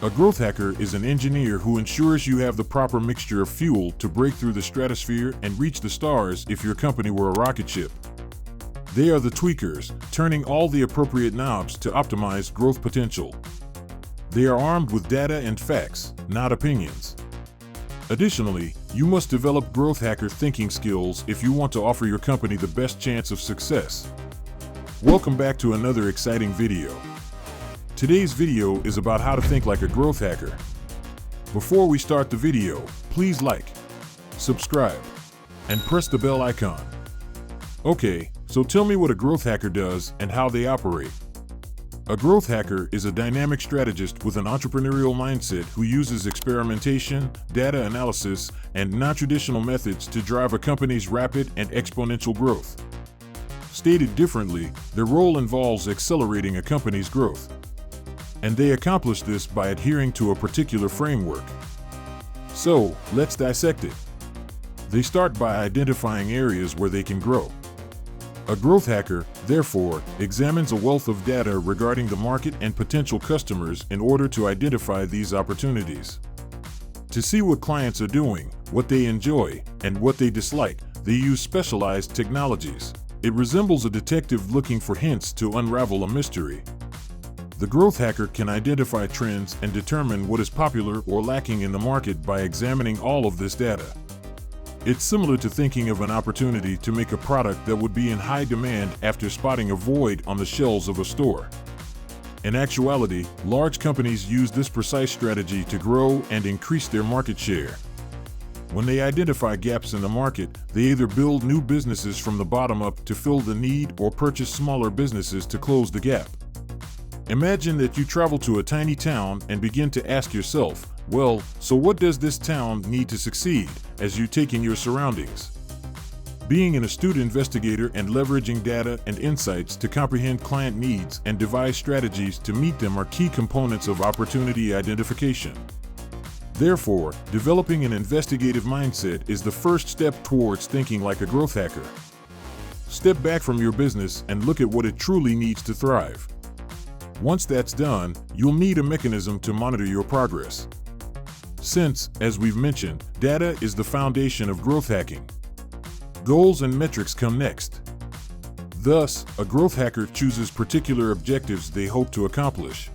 A growth hacker is an engineer who ensures you have the proper mixture of fuel to break through the stratosphere and reach the stars if your company were a rocket ship. They are the tweakers, turning all the appropriate knobs to optimize growth potential. They are armed with data and facts, not opinions. Additionally, you must develop growth hacker thinking skills if you want to offer your company the best chance of success. Welcome back to another exciting video. Today's video is about how to think like a growth hacker. Before we start the video, please like, subscribe, and press the bell icon. Okay, so tell me what a growth hacker does and how they operate. A growth hacker is a dynamic strategist with an entrepreneurial mindset who uses experimentation, data analysis, and non-traditional methods to drive a company's rapid and exponential growth. Stated differently, their role involves accelerating a company's growth. And they accomplish this by adhering to a particular framework. So, let's dissect it. They start by identifying areas where they can grow. A growth hacker, therefore, examines a wealth of data regarding the market and potential customers in order to identify these opportunities. To see what clients are doing, what they enjoy, and what they dislike, they use specialized technologies. It resembles a detective looking for hints to unravel a mystery. The growth hacker can identify trends and determine what is popular or lacking in the market by examining all of this data. It's similar to thinking of an opportunity to make a product that would be in high demand after spotting a void on the shelves of a store. In actuality, large companies use this precise strategy to grow and increase their market share. When they identify gaps in the market, they either build new businesses from the bottom up to fill the need or purchase smaller businesses to close the gap. Imagine that you travel to a tiny town and begin to ask yourself, well, so what does this town need to succeed, as you take in your surroundings? Being an astute investigator and leveraging data and insights to comprehend client needs and devise strategies to meet them are key components of opportunity identification. Therefore, developing an investigative mindset is the first step towards thinking like a growth hacker. Step back from your business and look at what it truly needs to thrive. Once that's done, you'll need a mechanism to monitor your progress. Since, as we've mentioned, data is the foundation of growth hacking. Goals and metrics come next. Thus, a growth hacker chooses particular objectives they hope to accomplish.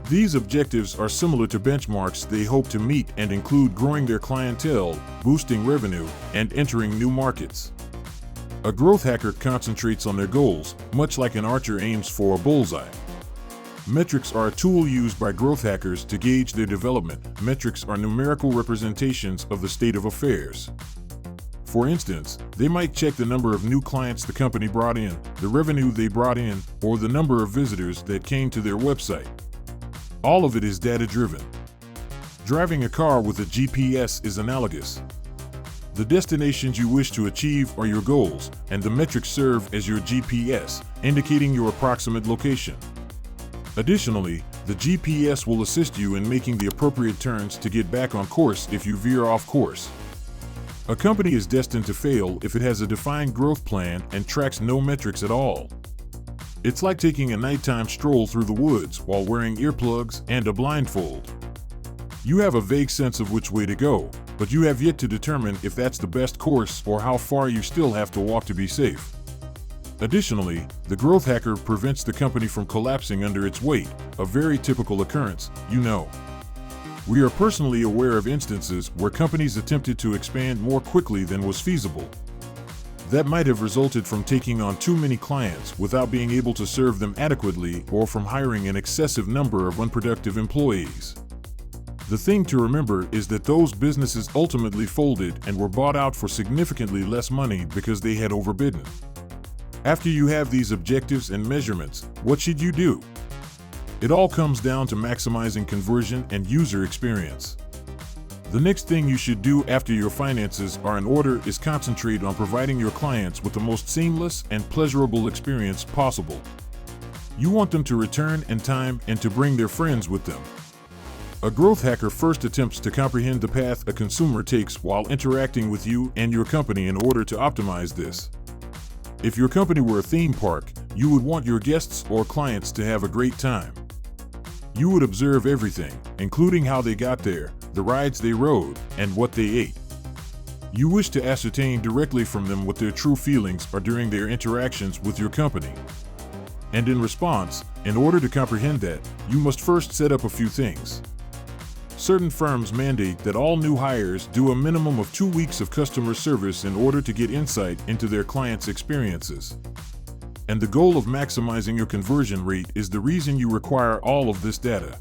These objectives are similar to benchmarks they hope to meet and include growing their clientele, boosting revenue, and entering new markets. A growth hacker concentrates on their goals, much like an archer aims for a bullseye. Metrics are a tool used by growth hackers to gauge their development. Metrics are numerical representations of the state of affairs. For instance, they might check the number of new clients the company brought in, the revenue they brought in, or the number of visitors that came to their website. All of it is data-driven. Driving a car with a GPS is analogous. The destinations you wish to achieve are your goals, and the metrics serve as your GPS, indicating your approximate location. Additionally, the GPS will assist you in making the appropriate turns to get back on course if you veer off course. A company is destined to fail if it has a defined growth plan and tracks no metrics at all. It's like taking a nighttime stroll through the woods while wearing earplugs and a blindfold. You have a vague sense of which way to go, but you have yet to determine if that's the best course or how far you still have to walk to be safe. Additionally, the growth hacker prevents the company from collapsing under its weight, a very typical occurrence, you know. We are personally aware of instances where companies attempted to expand more quickly than was feasible. That might have resulted from taking on too many clients without being able to serve them adequately or from hiring an excessive number of unproductive employees. The thing to remember is that those businesses ultimately folded and were bought out for significantly less money because they had overbidden. After you have these objectives and measurements, what should you do? It all comes down to maximizing conversion and user experience. The next thing you should do after your finances are in order is concentrate on providing your clients with the most seamless and pleasurable experience possible. You want them to return in time and to bring their friends with them. A growth hacker first attempts to comprehend the path a consumer takes while interacting with you and your company in order to optimize this. If your company were a theme park, you would want your guests or clients to have a great time. You would observe everything, including how they got there, the rides they rode, and what they ate. You wish to ascertain directly from them what their true feelings are during their interactions with your company. And in response, in order to comprehend that, you must first set up a few things. Certain firms mandate that all new hires do a minimum of 2 weeks of customer service in order to get insight into their clients' experiences. And the goal of maximizing your conversion rate is the reason you require all of this data.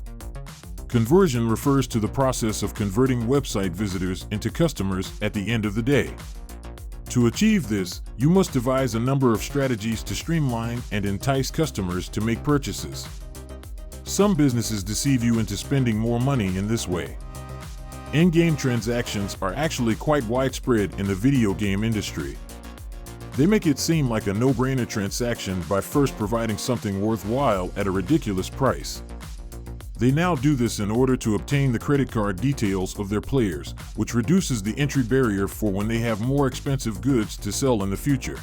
Conversion refers to the process of converting website visitors into customers at the end of the day. To achieve this, you must devise a number of strategies to streamline and entice customers to make purchases. Some businesses deceive you into spending more money in this way. In-game transactions are actually quite widespread in the video game industry. They make it seem like a no-brainer transaction by first providing something worthwhile at a ridiculous price. They now do this in order to obtain the credit card details of their players, which reduces the entry barrier for when they have more expensive goods to sell in the future.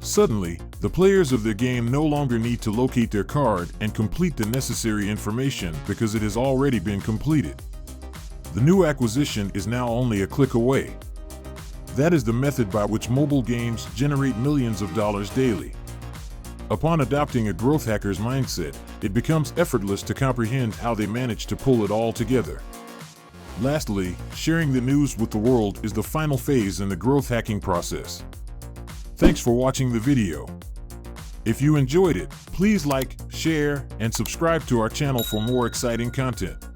Suddenly, the players of their game no longer need to locate their card and complete the necessary information because it has already been completed. The new acquisition is now only a click away. That is the method by which mobile games generate millions of dollars daily. Upon adopting a growth hacker's mindset, it becomes effortless to comprehend how they manage to pull it all together. Lastly, sharing the news with the world is the final phase in the growth hacking process. Thanks for watching the video. If you enjoyed it, please like, share, and subscribe to our channel for more exciting content.